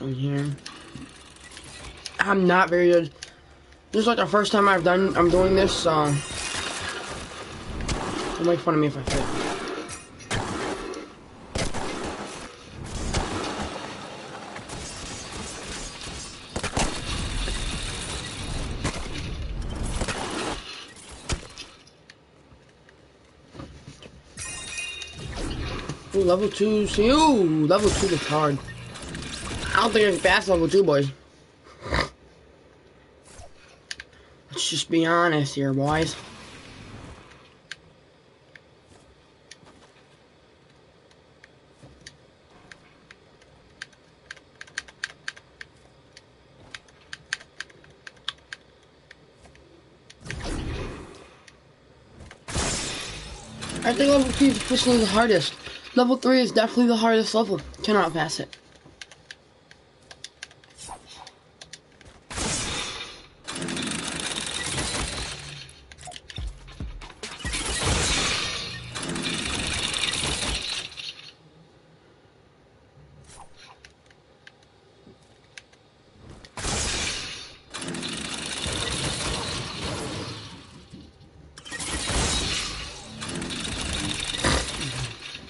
in here. I'm not very good. This is like the first time I'm doing this, so don't make fun of me if I fail. Ooh, level 2, see, ooh, level 2 is hard. I don't think I can pass level 2, boys. Let's just be honest here, boys. I think level 2 is officially the hardest. Level 3 is definitely the hardest level. Cannot pass it.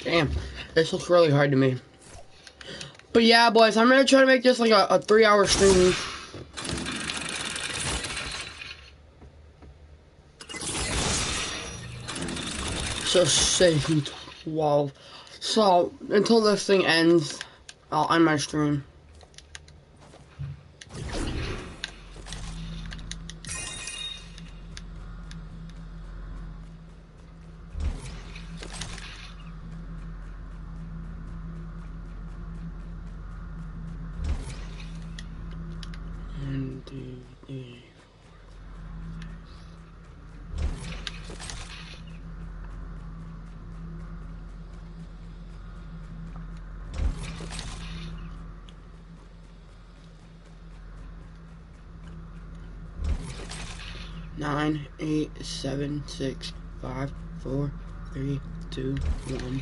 Damn, this looks really hard to me. But yeah, boys, I'm gonna try to make this like a 3-hour stream. So say 12. So until this thing ends, I'll end my stream. Nine, 8, 7, 6, 5, 4, 3, 2, 1.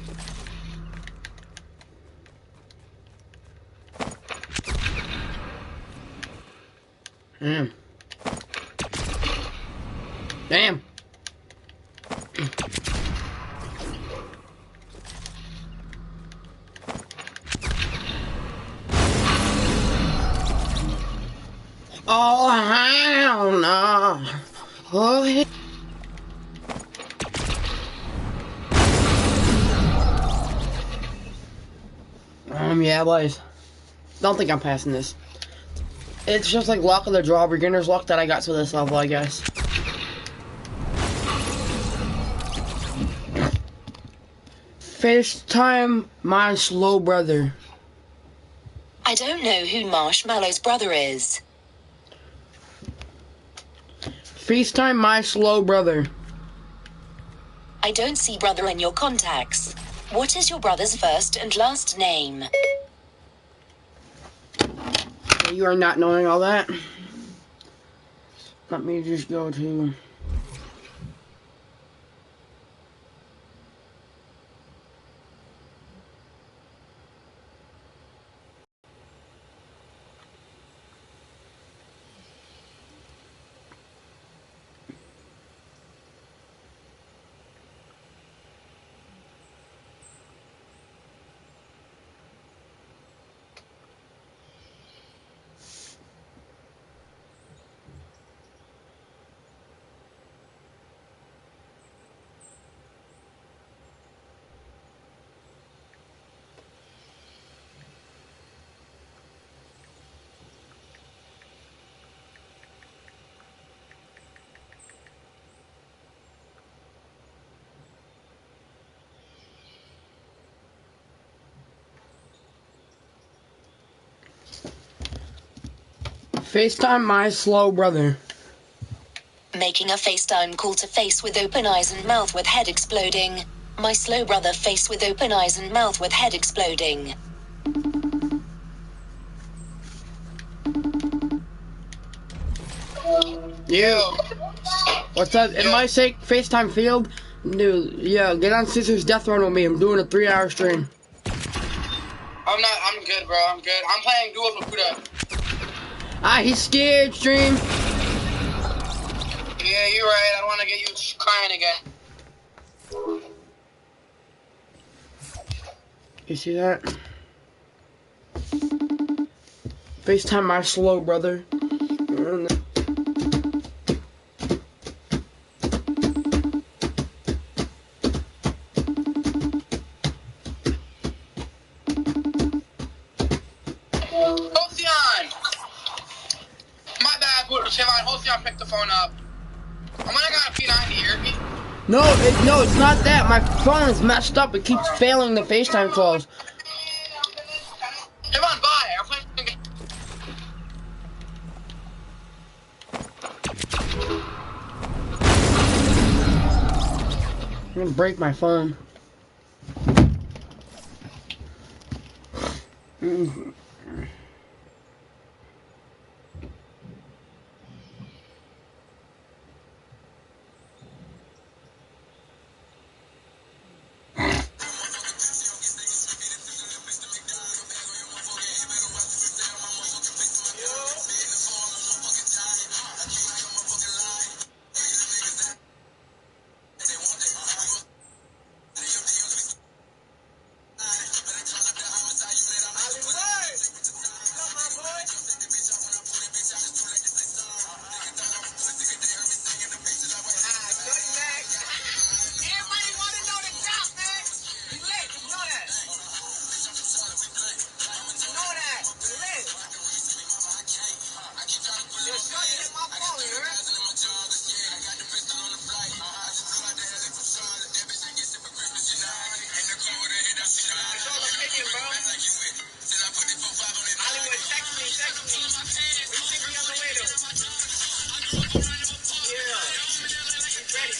Damn. Damn. Oh, hell no. Oh, yeah, boys. Don't think I'm passing this. It's just like luck of the draw, beginner's luck that I got to this level, I guess. FaceTime my slow brother. I don't know who Marshmallow's brother is. FaceTime my slow brother. I don't see brother in your contacts. What is your brother's first and last name? You are not knowing all that. Let me just go to... FaceTime my slow brother. Making a FaceTime call to face with open eyes and mouth with head exploding. My slow brother face with open eyes and mouth with head exploding. You. What's up? Am I say FaceTime field? Dude, yeah, get on Scissors Death Run with me. I'm doing a 3-hour stream. I'm good. good, bro. I'm good. I'm playing duos with Kuda. Ah, he's scared, stream. Yeah, you're right. I don't want to get you crying again. You see that? FaceTime my slow brother. Halcyon! My bad, Tayvon. Halcyon picked the phone up. I'm gonna got a P90 here. No, it's not that. My phone is messed up. It keeps failing the FaceTime calls. Tayvon, bye. I'm playing. I'm gonna break my phone.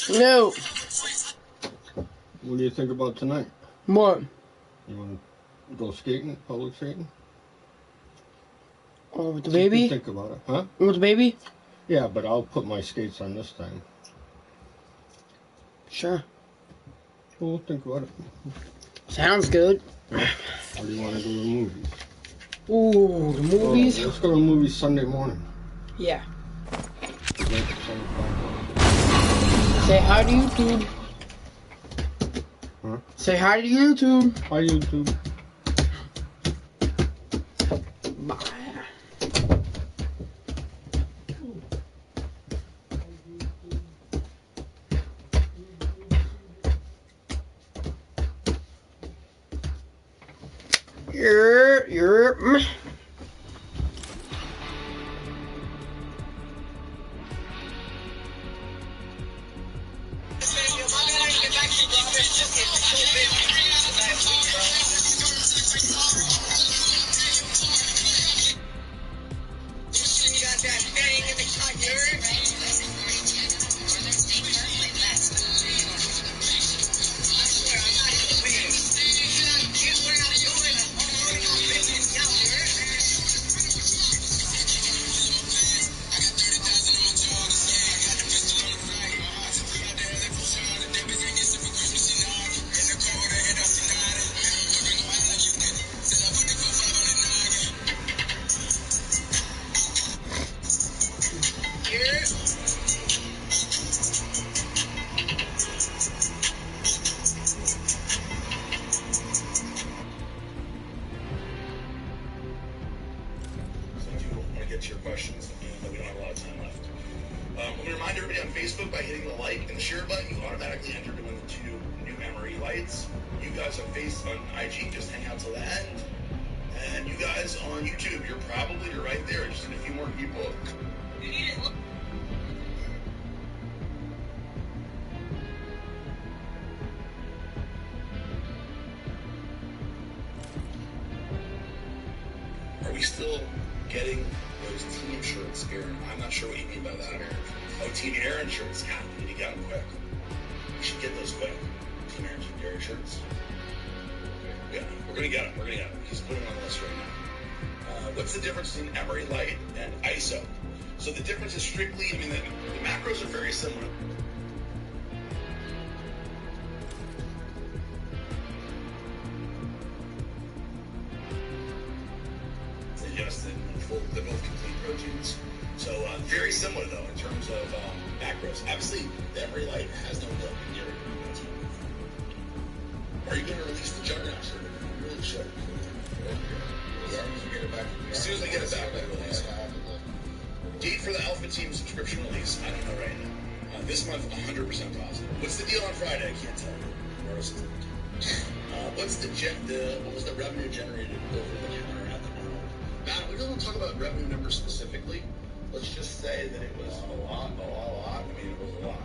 No. What do you think about tonight? What? You want to go skating, public skating? Oh, with the What do you baby? think about it, huh? With the baby? Yeah, but I'll put my skates on this time. Sure. So we'll think about it. Sounds good. Or do you want to go to the movies? Ooh, the movies? Let's go to the movies Sunday morning. Yeah. Is that 7 o'clock? Say hi to YouTube. Huh? Say hi to YouTube. Hi, YouTube. Bye. You're. Get to your questions, but we don't have a lot of time left. I'm going to remind everybody on Facebook, by hitting the like and the share button, you automatically enter to win the 2 new memory lights. You guys on IG, just hang out till the end. And you guys on YouTube, you're right there. Just need a few more people. Are we still getting those team shirts, Aaron? I'm not sure what you mean by that. Oh, Team Aaron shirts. God, we need to get them quick. We should get those quick. Team Aaron shirts. Yeah, we're gonna get them. He's putting them on the list right now. What's the difference between Emery Light and ISO? So the difference is strictly, the macros are very similar. they're both complete proteins. So very similar though in terms of macros. Obviously, the Emery Light has no milk in dairy. Are you going to release the Juggernaut shirt? You really should. As soon as we get it back, we'll release it. Date for the Alpha Team subscription release? I don't know right now. This month, 100% positive. What's the deal on Friday? I can't tell you. What's what was the revenue generated over the counter at the moment? Now, we don't talk about revenue numbers specifically. Let's just say that it was a lot. I mean, it was a lot.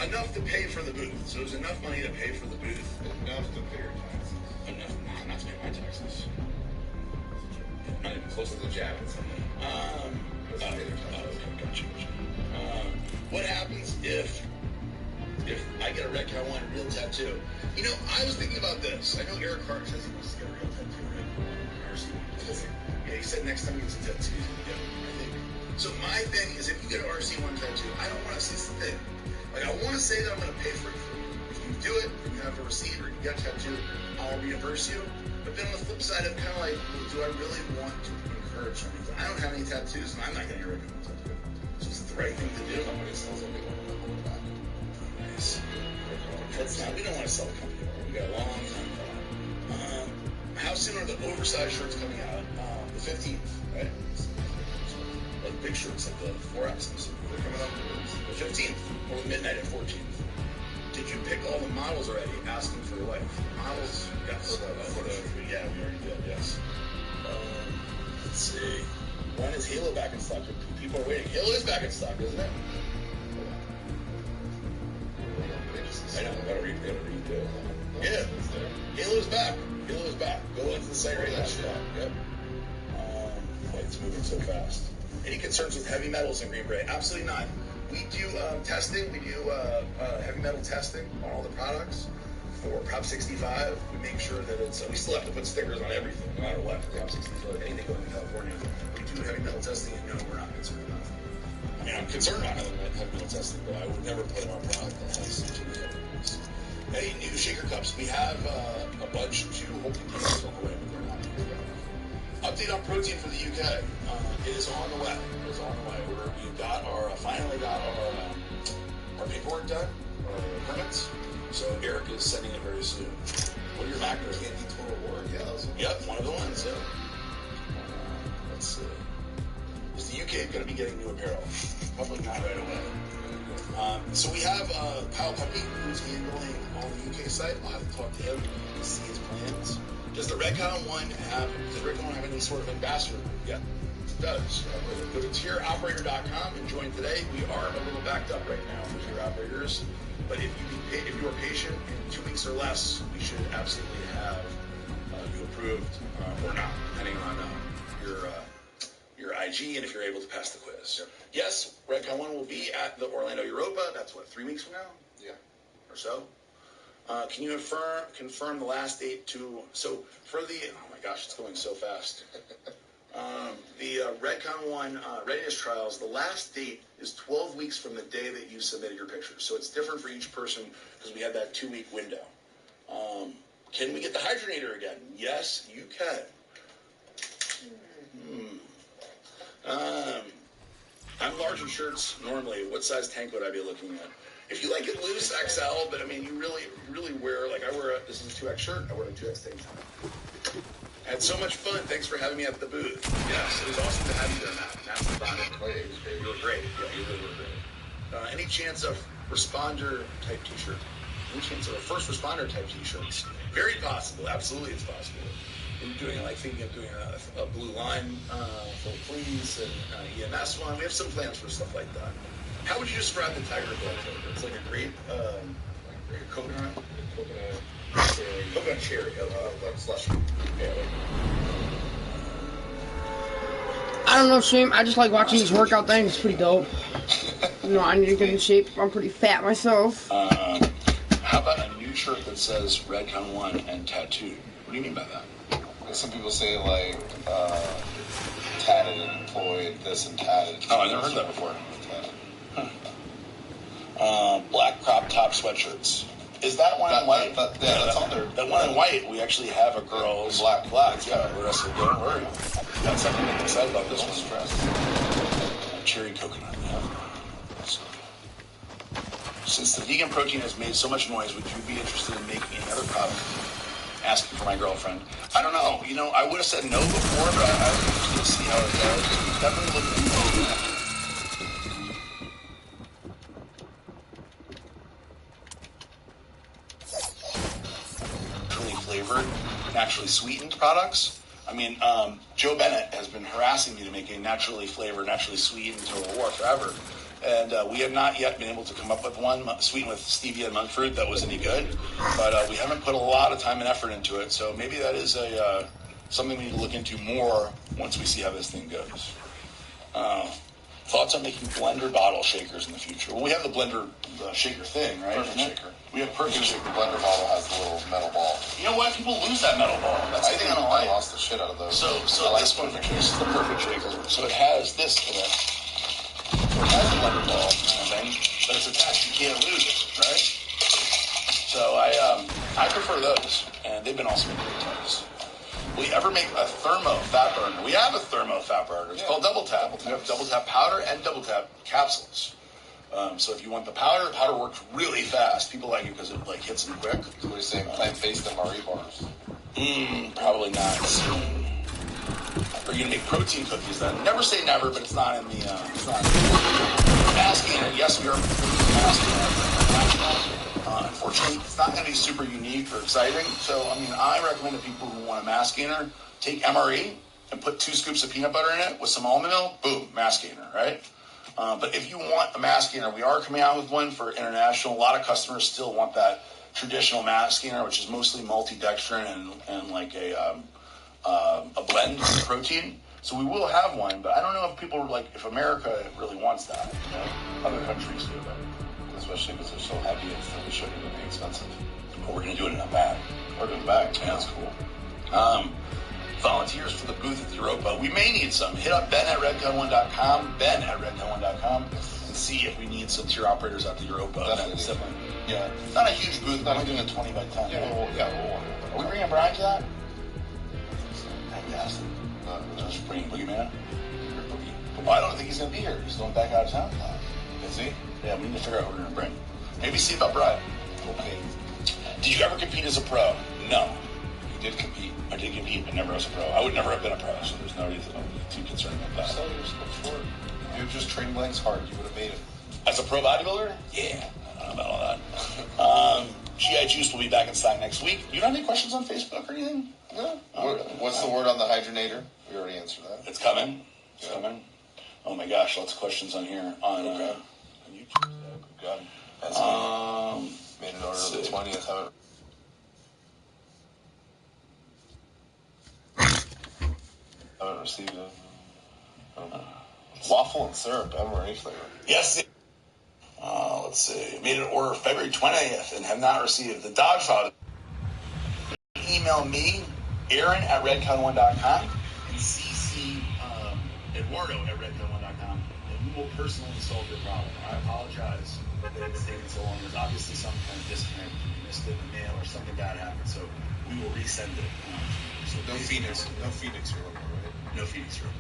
Enough to pay for the booth. So it was enough money to pay for the booth. Enough to pay your taxes. Enough, not to pay my taxes. Not even close to the jab. Gotcha. What happens if I get a Red Cow 1 real tattoo? You know, I was thinking about this. I know Eric Hart says he wants to get a real tattoo, right? Yeah, he said next time he gets a tattoo, he's going to get it, I think. So my thing is, if you get an RC1 tattoo, I don't want to see the thing. Like, I want to say that I'm going to pay for it for you. If you do it, if you have a receipt or you get a tattoo, I'll reimburse you. But then on the flip side, I'm kind of like, well, do I really want to encourage something? I don't have any tattoos, and I'm not getting a Red Cow 1 tattoo. So it's the right thing to do. Somebody sells it, we don't want to hold it back. Nice. We don't want to sell the company. We got a long time for that. How soon are the oversized shirts coming out? The 15th, right? Like big shirts, like the 4Xs. They're coming out the 15th or midnight at 14th. Did you pick all the models already? Asking for your wife. Models? Yes. Yeah, we already did. Yes. Let's see. When is Halo back in stock? People are waiting. Halo is back in stock, isn't it? I know, I gotta read it. Yeah, Halo's back. Go into the site right now. Yep. It's moving so fast. Any concerns with heavy metals in Green Bay? Absolutely not. We do testing. We do heavy metal testing on all the products for Prop 65. We make sure that it's. We still have to put stickers on everything, no matter what. Prop 65, anything going to California. We do heavy metal testing, and no, we're not concerned about it. I mean, I'm concerned about heavy metal testing, but I would never put it on a product that has too many heavy metals. Hey, new shaker cups. We have a bunch, 2 whole containers on the way, but they're not here yet. Update on protein for the UK. It is on the way. We finally got our paperwork done, our permits. So Eric is sending it very soon. What are your macros? Candy Total War. Yeah, yep, one of the ones. Yeah. Let's see. Is the UK going to be getting new apparel? Probably not right away. So we have Kyle Puppy, who's handling all the UK site. I'll have to talk to him to see his plans. Does the Red Cow 1 have any sort of ambassador? Yeah, it does. Go to tieroperator.com and join today. We are a little backed up right now for tier operators, but if you are patient in 2 weeks or less, we should absolutely have you approved or not, depending on your IG and if you're able to pass the quiz. Yep. Yes, Red Cow 1 will be at the Orlando Europa. That's 3 weeks from now? Yeah. Or so? Can you confirm the last date so for the, oh my gosh, it's going so fast. The Red Cow 1 readiness trials, the last date is 12 weeks from the day that you submitted your pictures. So it's different for each person because we had that 2-week window. Can we get the hydrogenator again? Yes, you can. I'm large in shirts normally. What size tank would I be looking at? If you like it loose, XL, but I mean, you really wear, like this is a 2X shirt, I wear a 2X tank top. I had so much fun. Thanks for having me at the booth. Yes, it was awesome to have you there, Matt. Matt's the bond. You were great. Yeah, you really were great. Any chance of responder type t-shirt? Any chance of a first responder type t-shirts? Very possible. Absolutely, it's possible. We're doing, thinking of doing a blue line for police and EMS one. We have some plans for stuff like that. How would you describe the Tiger Blood flavor? It's like a grape, coconut cherry. Coconut cherry, like slushy. I don't know, Stream. I just like watching these workout things. It's pretty dope. I need to get in shape. I'm pretty fat myself. How about a new shirt that says Red Cow 1 and tattooed? What do you mean by that? Some people say tatted and employed, this and tatted. Oh, I never heard that before. Black crop top sweatshirts. Is that one in white? Yeah, that's on there. That one in white, we actually have a girl's black. Yeah, the rest of it, don't worry. That's something I'm excited about. This one's stressed. Cherry coconut, yeah. So, since the vegan protein has made so much noise, would you be interested in making another product? Asking for my girlfriend. I don't know. You know, I would have said no before, but I was interested to see how it goes. Definitely looking into it. Flavored, naturally sweetened products. I mean, Joe Bennett has been harassing me to make a naturally flavored, naturally sweetened Total War forever. And we have not yet been able to come up with one sweetened with stevia and monk fruit that was any good. But we haven't put a lot of time and effort into it. So maybe that is something we need to look into more once we see how this thing goes. Thoughts on making blender bottle shakers in the future? Well, we have the blender shaker thing, right? Perfect shaker. We have perfect shaker. The blender bottle has the little metal ball. You know what? People lose that metal ball. That's the thing I don't like. I lost the shit out of those. So this one, this is the perfect shaker. So it has this in it. So it has a blender ball kind of thing, but it's attached. You can't lose it, right? So I prefer those, and they've been also great times. Will you ever make a thermo fat burner? We have a thermo fat burner. It's called Double Tap. We have Double Tap powder and Double Tap capsules. So if you want the powder works really fast. People like it because it like hits them quick. So what are you saying? Plant-based MRE bars? Probably not. Are you gonna make protein cookies then? Never say never, but it's not in the. It's not. Mass gainer. Yes, we are mass gainer. Unfortunately, it's not going to be super unique or exciting. So, I mean, I recommend to people who want a mass gainer, take MRE and put 2 scoops of peanut butter in it with some almond milk. Boom, mass gainer, right? But if you want a mass gainer, we are coming out with one for international. A lot of customers still want that traditional mass gainer, which is mostly maltodextrin and like a blend of protein. So we will have one, but I don't know if people are like, if America really wants that. You know? Other countries do, but Especially because they're so heavy and still sugar would be expensive. But we're going to do it in a bag. Or in a bag. Yeah, that's cool. Volunteers for the booth at the Europa. We may need some. Hit up Ben at redgun1.com, Ben at redgun1.com, and see if we need some tier operators at the Europa. Definitely. Yeah. Not a huge booth, but I'm doing a 20 by 10. Yeah, Are we bringing Brian to that? Fantastic. Just bringing Boogeyman? Well, I don't think he's going to be here. He's going back out of town. Is he? Yeah, we need to figure out what we're going to bring. Maybe see about Brian. Okay. Did you ever compete as a pro? No. You did compete. I did compete, but never as a pro. I would never have been a pro, so there's no reason to be too concerned about that. So you're so short. If you were just training legs hard, you would have made it. As a pro bodybuilder? Yeah. I don't know about all that. GI Juice will be back in stock next week. You don't have any questions on Facebook or anything? No. What's the word on the hydronator? We already answered that. It's coming. It's coming. Oh my gosh, lots of questions on here. On YouTube. God. That's made an order of the 20th. Haven't received it. Waffle and syrup, MRE flavor. Yes. Let's see. Made an order February 20th and have not received the Dodge Father. Email me, Aaron at redcon1.com, and CC Eduardo at redcon1.com, and we will personally solve your problem. I apologize that it's taken so long. There's obviously some kind of disconnect. You missed it in the mail or something bad happened, so we will resend it. So No Phoenix Europa, right? No Phoenix Europa.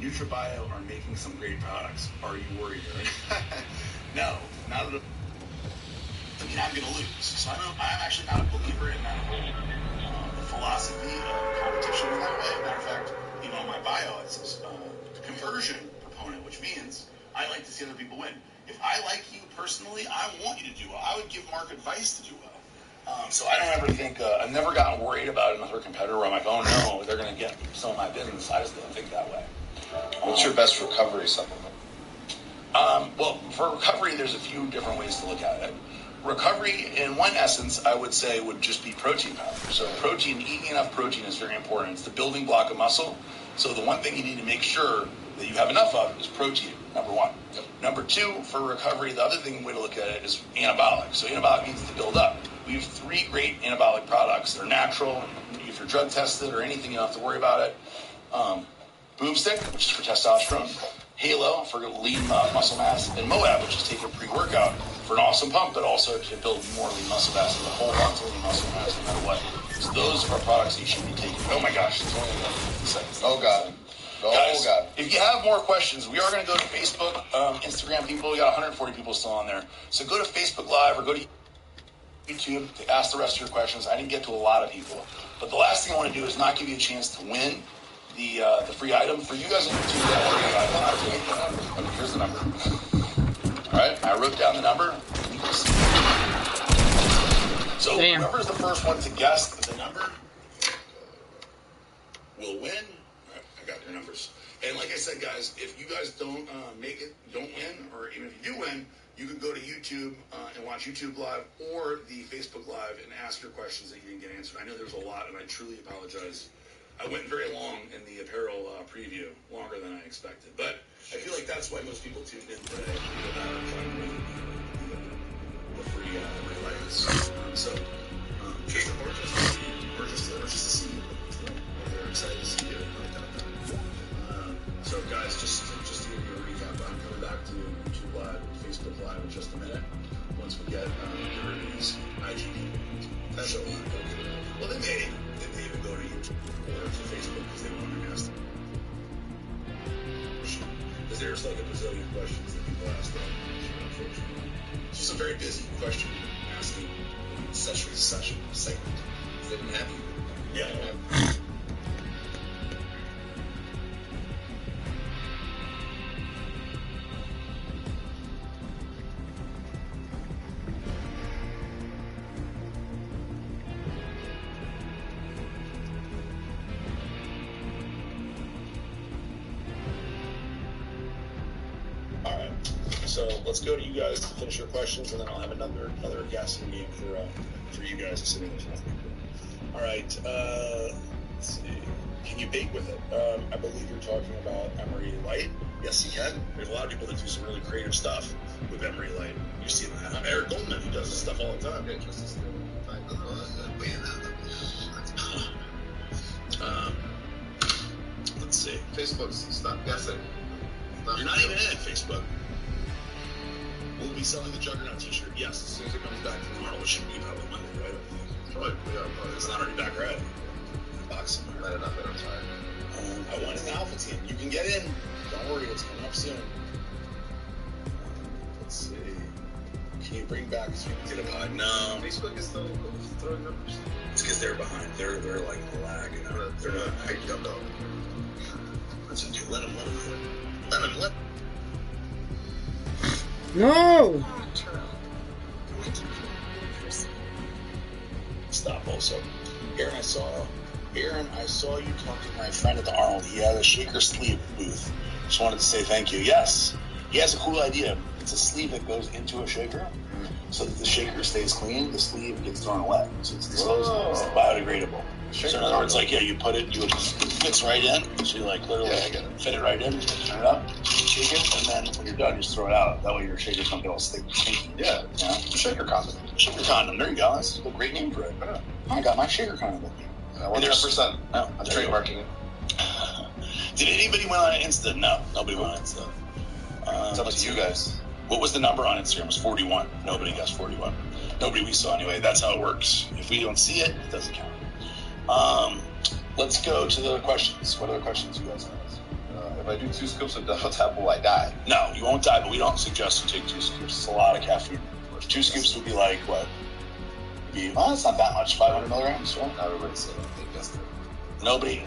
NutraBio are making some great products. Are you worried, Eric? No, not at all. I mean, I'm going to lose. So I'm actually not a believer in that whole philosophy of competition in that way. Matter of fact, you know, my bio, it says conversion proponent, which means I like to see other people win. If I like you personally, I want you to do well. I would give Mark advice to do well. So I don't ever think, I've never gotten worried about another competitor where I'm like, oh no, they're going to get some of my business. I just don't think that way. What's your best recovery supplement? Well, for recovery, there's a few different ways to look at it. Recovery, in one essence, I would say would just be protein powder. So protein, eating enough protein is very important. It's the building block of muscle. So the one thing you need to make sure that you have enough of is protein, number one. Yep. Number two, for recovery, the other way to look at it is anabolic. So anabolic needs to build up. We have 3 great anabolic products. They're natural. If you're drug tested or anything, you don't have to worry about it. Boomstick, which is for testosterone. Halo for lean muscle mass, and Moab, which is taking pre-workout for an awesome pump, but also to build more lean muscle mass and to hold on to lean muscle mass no matter what. So those are products that you should be taking. Oh my gosh, it's only 50 seconds. Oh God. Oh Guys, God. if you have more questions, we are going to go to Facebook, Instagram people. We got 140 people still on there. So go to Facebook Live or go to YouTube to ask the rest of your questions. I didn't get to a lot of people. But the last thing I want to do is not give you a chance to win the free item. For you guys on YouTube, here's the number. All right, I wrote down the number. So whoever's the first one to guess the number will win. All right, I got your numbers. And like I said, guys, if you guys don't make it, don't win, or even if you do win, you can go to YouTube and watch YouTube Live or the Facebook Live and ask your questions that you didn't get answered. I know there's a lot, and I truly apologize. I went very long in the apparel preview, longer than I expected. But I feel like that's why most people tuned in today. The free lights. So, just to see you. They're excited to see you. So, guys, just to give you a recap, I'm coming back to YouTube Live and Facebook Live in just a minute. Once we get rid of these IGP. That's a lot. Well, they may even go to YouTube or to Facebook because they want to ask them. Because there's like a bazillion questions that people ask them. Unfortunately, it's just a very busy question asking session segment. They didn't have you. Yeah. So let's go to you guys to finish your questions, and then I'll have another guessing game for you guys assuming there's enough people. All right. Let's see. Can you bake with it? I believe you're talking about Emery Light. Yes, you can. There's a lot of people that do some really creative stuff with Emery Light. You see that? Eric Goldman, who does this stuff all the time. Let's see. Facebook's stop guessing. You're not even in Facebook. We'll be selling the Juggernaut t-shirt, yes, as soon as it comes back tomorrow, which should be probably Monday, right? Probably. It's not already back right. Box somewhere. Not enough that I'm tired. I want an Alpha team. You can get in. Don't worry, it's coming up soon. Let's see. Can you bring back Get a Pod? No. Facebook is still throwing numbers. It's because they're behind. They're like lag, you know. They're not hyped up though. That's what you let them. No! Stop also. Aaron, I saw you talking to my friend at the Arnold. He had a shaker sleeve booth. Just wanted to say thank you. Yes, he has a cool idea. It's a sleeve that goes into a shaker, so that the shaker stays clean. The sleeve gets thrown away, so it's disposable. It's biodegradable. So in other words, like it fits right in. So you like literally fit it right in, turn it up, shake it, and then when you're done, you just throw it out. That way your shakers don't get all stinky. Yeah. Shaker condom. Shaker condom. There you go. That's a great name for it. I got my shaker condom. 100%. No, I'm trademarking it. Did anybody win on Insta? No, nobody won on Insta. It's up to you guys. What was the number on Instagram? It was 41. Nobody guessed 41. Nobody we saw anyway. That's how it works. If we don't see it, it doesn't count. Let's go to the questions. What are the questions you guys have? If I do 2 scoops of Double Tap, will I die? No, you won't die, but we don't suggest you take 2 scoops. It's a lot of caffeine. 2 scoops would be like, what? It's not that much. 500 milligrams, right? Everybody said they guessed it. Nobody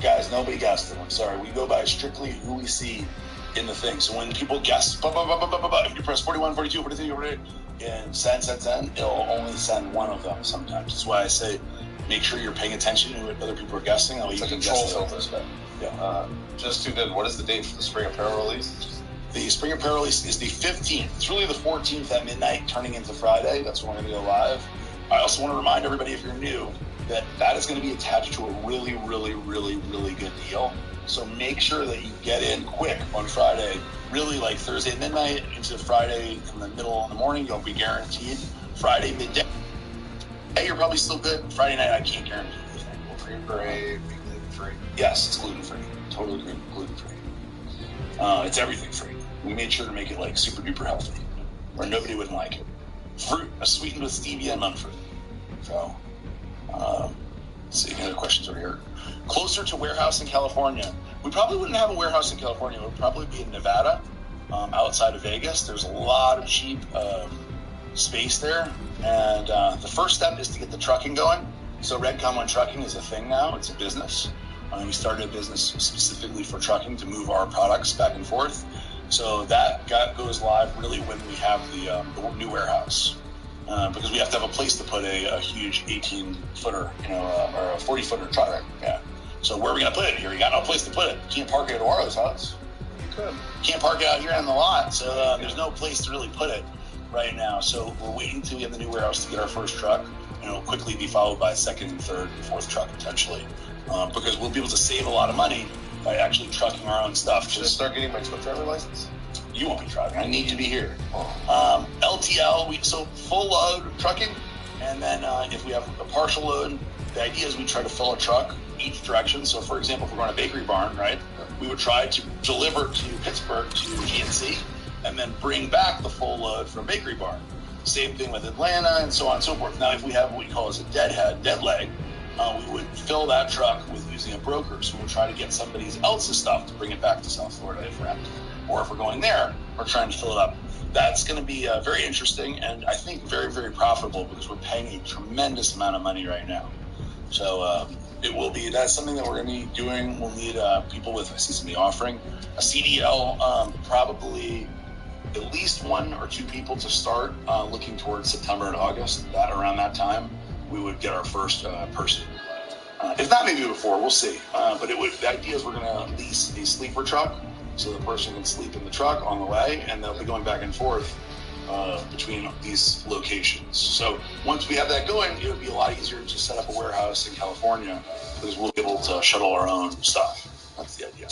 guessed it. I'm sorry. We go by strictly who we see in the thing. So when people guess, if you press 41, 42, 43, 48, and send, it'll only send one of them sometimes. That's why I say make sure you're paying attention to what other people are guessing. It's a control filter. Yeah. Just tuned in. What is the date for the spring apparel release? The spring apparel release is the 15th. It's really the 14th at midnight, turning into Friday. That's when we're going to go live. I also want to remind everybody, if you're new, that is going to be attached to a really, really, really, really good deal. So make sure that you get in quick on Friday. Really, like Thursday midnight into Friday in the middle of the morning, you'll be guaranteed. Friday midday, you're probably still good. Friday night, I can't guarantee anything. Gluten-free. Yes, it's gluten-free. Totally gluten-free. It's everything free. We made sure to make it like super duper healthy, where nobody wouldn't like it. Fruit, sweetened with stevia and monk fruit. So, let's see, any other questions over here? Closer to warehouse in California. We probably wouldn't have a warehouse in California. It would probably be in Nevada, outside of Vegas. There's a lot of cheap space there. And the first step is to get the trucking going. So Redcon One Trucking is a thing now. It's a business. We started a business specifically for trucking to move our products back and forth. So that goes live really when we have the new warehouse. Because we have to have a place to put a huge 18-footer, or a 40-footer truck. Yeah. So where are we going to put it here? We got no place to put it. You can't park it at Eduardo's house. You can't park it out here on the lot. So there's no place to really put it right now. So we're waiting till we have the new warehouse to get our first truck. It'll quickly be followed by a second, and third, and fourth truck potentially. Because we'll be able to save a lot of money by actually trucking our own stuff. Should I start getting my truck driver license? You won't be driving. I need you to be here. LTL, so full load trucking, and then if we have a partial load, the idea is we try to fill a truck each direction. So, for example, if we're going to Bakery Barn, right, we would try to deliver to Pittsburgh to GNC, and then bring back the full load from Bakery Barn. Same thing with Atlanta, and so on and so forth. Now, if we have what we call as a dead leg, we would fill that truck with using a broker. So we'll try to get somebody else's stuff to bring it back to South Florida if we're empty. Or if we're going there, we're trying to fill it up. That's going to be very interesting and I think very, very profitable because we're paying a tremendous amount of money right now. So it will be, that's something that we're going to be doing. We'll need people with, I see somebody offering a CDL, probably at least 1 or 2 people to start looking towards September and August. That around that time, we would get our first person. If not, maybe before, we'll see. But the idea is we're going to lease a sleeper truck so the person can sleep in the truck on the way, and they'll be going back and forth between these locations. So once we have that going, it'll be a lot easier to set up a warehouse in California because we'll be able to shuttle our own stuff. That's the idea.